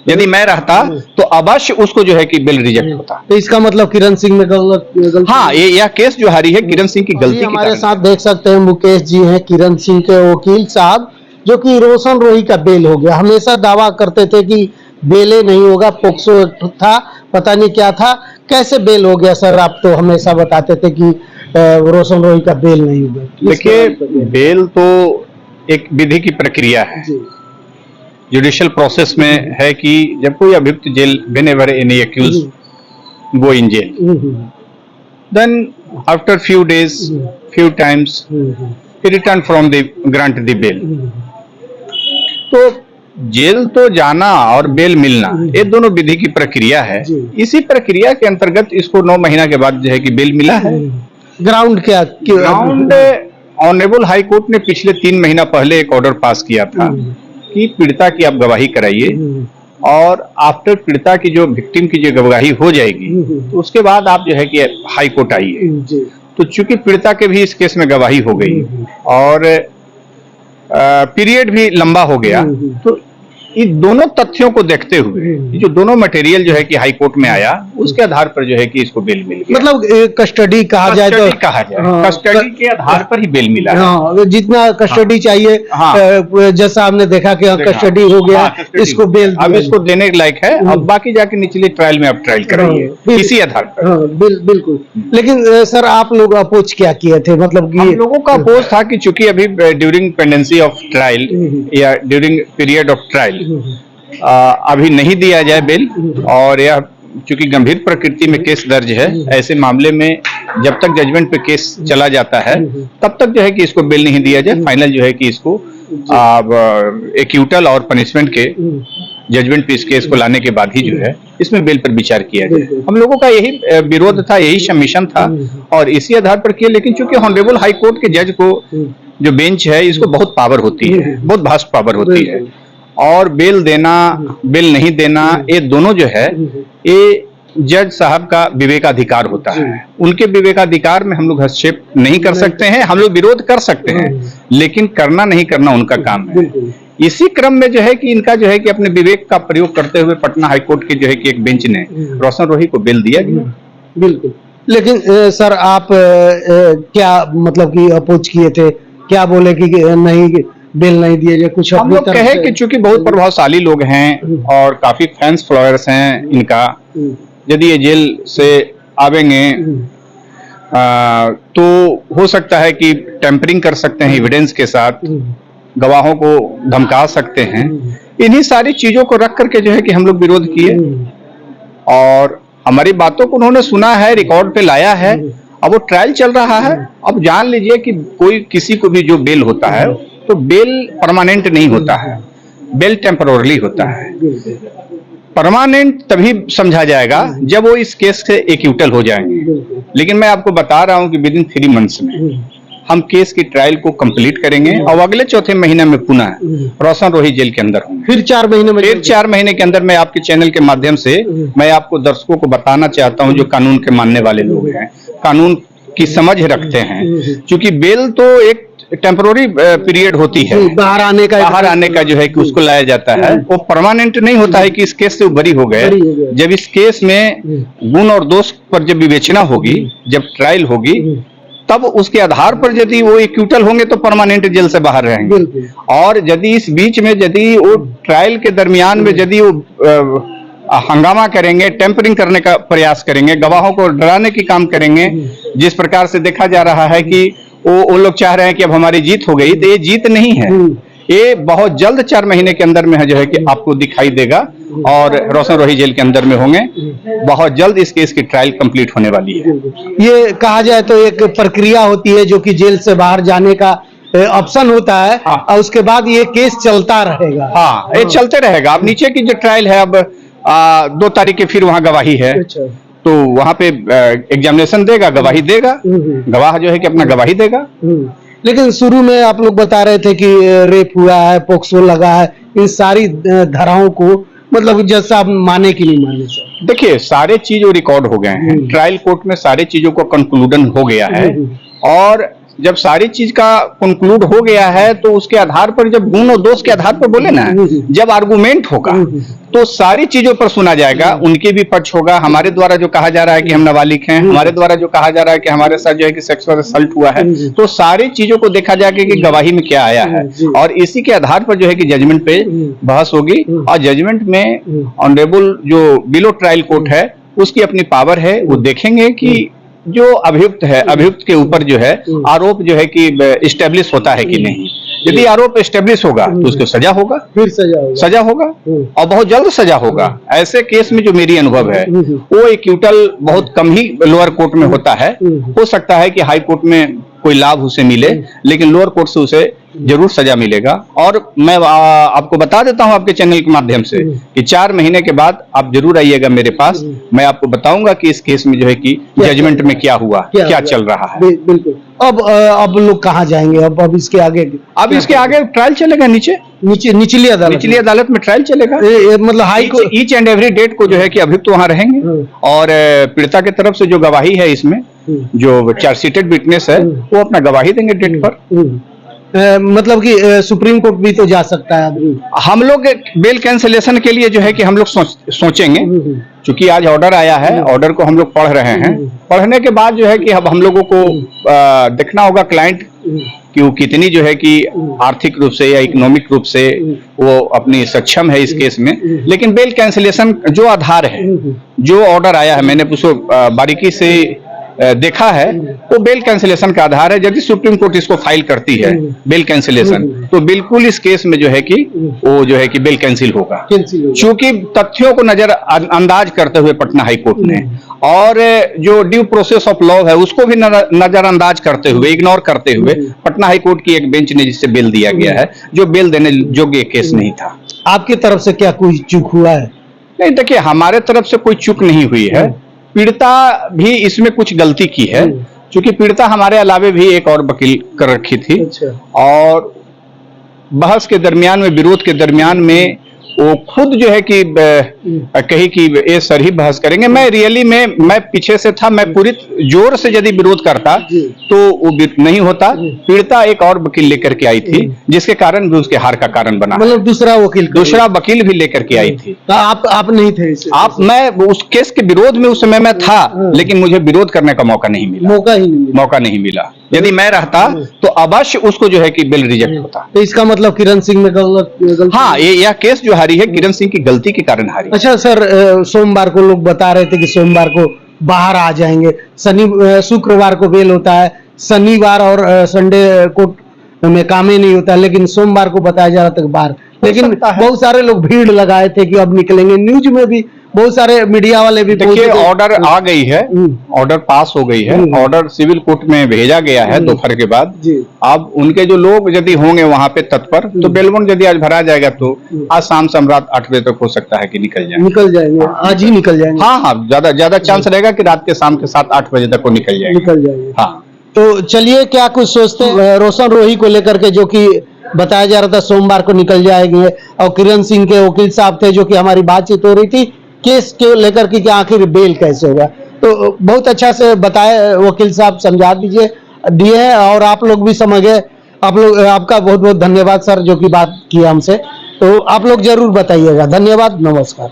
यदि मैं रहता तो अवश्य उसको जो है कि बेल रिजेक्ट होता। तो इसका मतलब किरण सिंह में गलत। हाँ, यह केस जो हारी है किरण सिंह की गलती की हमारे साथ देख सकते हैं मुकेश जी हैं, किरण सिंह के वकील साहब, जो कि रोशन रोही का बेल हो गया। हमेशा दावा करते थे कि बेले नहीं होगा, पोक्सो एक्ट था, पता नहीं क्या था, कैसे बेल हो गया सर? आप तो हमेशा बताते थे कि रोशन रोही का बेल नहीं हुआ। देखिए, बेल तो एक विधि की प्रक्रिया है, जुडिशियल प्रोसेस में है कि जब कोई अभियुक्त jail, whenever any accused go in jail, then after few days, few times he returned from the grant the bail। तो जेल तो जाना और बेल मिलना ये दोनों विधि की प्रक्रिया है। इसी प्रक्रिया के अंतर्गत इसको 9 महीना के बाद जो है कि बेल मिला है। ग्राउंड क्या? ग्राउंड ऑनरेबल हाई कोर्ट ने पिछले 3 महीना पहले एक ऑर्डर पास किया था कि पीड़िता की आप गवाही कराइए, और आफ्टर पीड़िता की जो विक्टिम की जो गवाही हो जाएगी तो उसके बाद आप जो है कि हाई कोर्ट आइए। तो चूंकि पीड़िता के भी इस केस में गवाही हो गई और पीरियड भी लंबा हो गया, तो इन दोनों तथ्यों को देखते हुए जो दोनों मटेरियल जो है कि हाई कोर्ट में आया, उसके आधार पर जो है कि इसको बेल मिल गया। मतलब कस्टडी कहा जाए तो कस्टडी के आधार पर ही बेल मिला है। हाँ, जितना कस्टडी चाहिए। जैसा हमने देखा कि कस्टडी हो गया, इसको बेल, अब इसको देने के लायक है। अब बाकी जाके निचले ट्रायल में आप ट्रायल कराइए इसी आधार पर। बिल्कुल। लेकिन सर, आप लोग अपोज क्या किए थे? मतलब कि हम लोगों का अपोज था कि चूंकि अभी ड्यूरिंग पेंडेंसी ऑफ ट्रायल या ड्यूरिंग पीरियड ऑफ ट्रायल अभी नहीं दिया जाए बेल, और यह चूंकि गंभीर प्रकृति में केस दर्ज है, ऐसे मामले में जब तक जजमेंट पे केस चला जाता है तब तक जो है कि इसको बेल नहीं दिया जाए। फाइनल जो है कि इसको एक्यूटल और पनिशमेंट के जजमेंट पे इस केस को लाने के बाद ही जो है इसमें बेल पर विचार किया जाए। हम लोगों का यही विरोध था, यही सबमिशन था, और इसी आधार पर किया। लेकिन चूंकि ऑनरेबल हाई कोर्ट के जज को जो बेंच है, इसको बहुत पावर होती है, बहुत भास्ट पावर होती है, और बेल देना, बेल नहीं देना, ये दोनों जो है ये जज साहब का विवेकाधिकार होता है। उनके विवेकाधिकार में हम लोग हस्तक्षेप नहीं कर सकते हैं। हम लोग विरोध कर सकते हैं, लेकिन करना नहीं करना उनका काम है। इसी क्रम में जो है कि इनका जो है कि अपने विवेक का प्रयोग करते हुए पटना हाई कोर्ट के जो है कि एक बेंच ने रोशन रोही को बेल दिया गया। बिल्कुल। लेकिन सर, आप क्या मतलब कि अपोज किए थे? क्या बोले कि नहीं, बेल नहीं दिए जाए? कुछ हम लोग कहे कि चूंकि बहुत प्रभावशाली लोग हैं और काफी फैंस फॉलोअर्स हैं इनका, यदि ये जेल से आवेंगे तो हो सकता है कि टेम्परिंग कर सकते हैं एविडेंस के साथ, गवाहों को धमका सकते हैं। इन्हीं सारी चीजों को रख करके जो है कि हम लोग विरोध किए, और हमारी बातों को उन्होंने सुना है, रिकॉर्ड पे लाया है। अब वो ट्रायल चल रहा है। अब जान लीजिए कि कोई किसी को भी जो बेल होता है तो बेल परमानेंट नहीं होता है, बेल टेम्पररी होता है। परमानेंट तभी समझा जाएगा जब वो इस केस से एक्यूटल हो जाएंगे। लेकिन मैं आपको बता रहा हूं कि विद इन 3 मंथ्स में हम केस की ट्रायल को कंप्लीट करेंगे, और अगले चौथे महीने में पुनः रोशन रोही जेल के अंदर होंगे। फिर 4 महीने में, फिर 4 महीने के अंदर मैं आपके चैनल के माध्यम से मैं आपको दर्शकों को बताना चाहता हूं, जो कानून के मानने वाले लोग हैं, कानून की समझ रखते हैं। क्योंकि बेल तो एक टेम्पररी पीरियड होती है, बाहर आने का जो है कि उसको लाया जाता है। वो परमानेंट नहीं होता है कि इस केस से वो बरी हो गए। जब इस केस में गुण और दोष पर जब विवेचना होगी, जब ट्रायल होगी, तब उसके आधार पर यदि वो एक्यूटल होंगे तो परमानेंट जेल से बाहर रहेंगे। और यदि इस बीच में यदि वो ट्रायल के दरमियान में यदि वो हंगामा करेंगे, टेम्परिंग करने का प्रयास करेंगे, गवाहों को डराने की काम करेंगे, जिस प्रकार से देखा जा रहा है कि वो लोग चाह रहे हैं कि अब हमारी जीत हो गई, तो ये जीत नहीं है। ये बहुत जल्द 4 महीने के अंदर में जो है कि आपको दिखाई देगा, और रोशन रोही जेल के अंदर में होंगे। बहुत जल्द इस केस की ट्रायल कंप्लीट होने वाली है। ये कहा जाए तो एक प्रक्रिया होती है जो कि जेल से बाहर जाने का ऑप्शन होता है। हाँ। और उसके बाद ये केस चलता रहेगा। हाँ, ये चलते रहेगा। अब नीचे की जो ट्रायल है, अब 2 तारीख की फिर वहाँ गवाही है। तो वहाँ पे एग्जामिनेशन देगा, गवाही देगा, गवाह जो है कि अपना गवाही देगा। लेकिन शुरू में आप लोग बता रहे थे कि रेप हुआ है, पोक्सो लगा है, इन सारी धाराओं को मतलब जैसा आप माने कि नहीं माने? सर देखिए, सारे चीज रिकॉर्ड हो गए हैं, ट्रायल कोर्ट में सारे चीजों को कंक्लूडन हो गया है, और जब सारी चीज का कंक्लूड हो गया है तो उसके आधार पर, जब गुण और दोष के आधार पर बोले ना, जब आर्गुमेंट होगा तो सारी चीजों पर सुना जाएगा, उनके भी पक्ष होगा। हमारे द्वारा जो कहा जा रहा है कि हम नाबालिग हैं, हमारे द्वारा जो कहा जा रहा है कि हमारे साथ जो है कि सेक्सुअल असल्ट हुआ है, तो सारी चीजों को देखा जाएगा कि गवाही में क्या आया है, और इसी के आधार पर जो है कि जजमेंट पे बहस होगी। और जजमेंट में ऑनरेबल जो बिलो ट्रायल कोर्ट है उसकी अपनी पावर है, वो देखेंगे कि जो अभियुक्त है, अभियुक्त के ऊपर जो है आरोप जो है कि इस्टेब्लिश होता है कि नहीं। यदि आरोप इस्टेब्लिश होगा तो उसको सजा होगा, फिर सजा होगा और बहुत जल्द सजा होगा। ऐसे केस में जो मेरी अनुभव है वो एक्यूटल बहुत कम ही लोअर कोर्ट में होता है। हो सकता है कि हाई कोर्ट में कोई लाभ उसे मिले, लेकिन लोअर कोर्ट से उसे जरूर सजा मिलेगा। और मैं आपको बता देता हूं आपके चैनल के माध्यम से कि 4 महीने के बाद आप जरूर आइएगा मेरे पास, मैं आपको बताऊंगा कि इस केस में जो है कि जजमेंट में क्या हुआ, क्या चल रहा है। बिल्कुल। अब लोग कहाँ जाएंगे? अब इसके आगे, अब इसके आगे ट्रायल चलेगा निचली अदालत में ट्रायल चलेगा। मतलब high court each and every date को जो है कि अभियुक्त वहां रहेंगे, और पीड़िता की तरफ से जो गवाही है, इसमें जो चार्जशीटेड विटनेस है वो अपना गवाही देंगे डेट पर। मतलब कि सुप्रीम कोर्ट भी तो जा सकता है आदमी। हम लोग बेल कैंसिलेशन के लिए जो है कि हम लोग सोचेंगे, क्योंकि आज ऑर्डर आया है, ऑर्डर को हम लोग पढ़ रहे हैं। पढ़ने के बाद जो है कि अब हम लोगों को देखना होगा क्लाइंट कि वो कितनी जो है कि आर्थिक रूप से या इकोनॉमिक रूप से वो अपनी सक्षम है इस केस में। लेकिन बेल कैंसिलेशन जो आधार है, जो ऑर्डर आया है, मैंने उसको बारीकी से देखा है, तो बेल कैंसिलेशन का आधार है। यदि सुप्रीम कोर्ट इसको फाइल करती है बेल कैंसिलेशन, तो बिल्कुल इस केस में जो है कि वो जो है कि बेल कैंसिल होगा, क्योंकि तथ्यों को नजरअंदाज करते हुए पटना हाई कोर्ट ने, और जो ड्यू प्रोसेस ऑफ लॉ है उसको भी नजरअंदाज करते हुए, इग्नोर करते हुए पटना हाई कोर्ट की एक बेंच ने जिससे बेल दिया गया है, जो बेल देने योग्य केस नहीं था। आपकी तरफ से क्या कोई चूक हुआ है? नहीं, देखिए, हमारे तरफ से कोई चूक नहीं हुई है। पीड़िता भी इसमें कुछ गलती की है, क्योंकि पीड़िता हमारे अलावे भी एक और वकील कर रखी थी। और बहस के दरमियान में, विरोध के दरमियान में वो खुद जो है कि कही कि ये सर ही बहस करेंगे। मैं रियली में मैं पीछे से था, मैं पूरी जोर से यदि विरोध करता तो वो नहीं होता। पीड़िता एक और वकील लेकर के आई थी, जिसके कारण भी उसके हार का कारण बना। मतलब दूसरा वकील भी लेकर के आई थी। तो आप नहीं थे मैं उस केस के विरोध में उस समय मैं था, लेकिन मुझे विरोध करने का मौका नहीं मिला। यदि मैं रहता तो अवश्य उसको जो है कि बिल रिजेक्ट होता। तो इसका मतलब किरण सिंह में गलत। हाँ, यह केस जो हारी है किरण सिंह की गलती के कारण हारी। अच्छा सर, सोमवार को लोग बता रहे थे कि सोमवार को बाहर आ जाएंगे, शुक्रवार को बेल होता है, शनिवार और संडे कोर्ट में काम ही नहीं होता, लेकिन सोमवार को बताया जा रहा था बाहर। लेकिन बहुत सारे लोग भीड़ लगाए थे कि अब निकलेंगे। न्यूज में भी बहुत सारे मीडिया वाले भी। देखिए, ऑर्डर आ गई है, ऑर्डर पास हो गई है, ऑर्डर सिविल कोर्ट में भेजा गया है दोपहर के बाद। अब उनके जो लोग यदि होंगे वहां पे तत्पर, तो बेलबोन यदि आज भरा जाएगा तो आज शाम रात 8 बजे तक हो सकता है कि निकल जाएंगे। आज ही निकल जाएंगे। हाँ, ज्यादा चांस रहेगा कि रात के शाम के 7-8 बजे तक वो निकल जाएंगे। हाँ, तो चलिए, क्या कुछ सोचते हैं रोशन रोही को लेकर के, जो कि बताया जा रहा था सोमवार को निकल जाएंगे, और किरण सिंह के वकील साहब थे, जो कि हमारी बातचीत हो रही थी केस के लेकर के कि आखिर बेल कैसे होगा। तो बहुत अच्छा से बताए वकील साहब, समझा दिए हैं, और आप लोग भी समझ गए। आपका बहुत बहुत धन्यवाद सर, जो कि बात की हमसे। तो आप लोग जरूर बताइएगा। धन्यवाद, नमस्कार।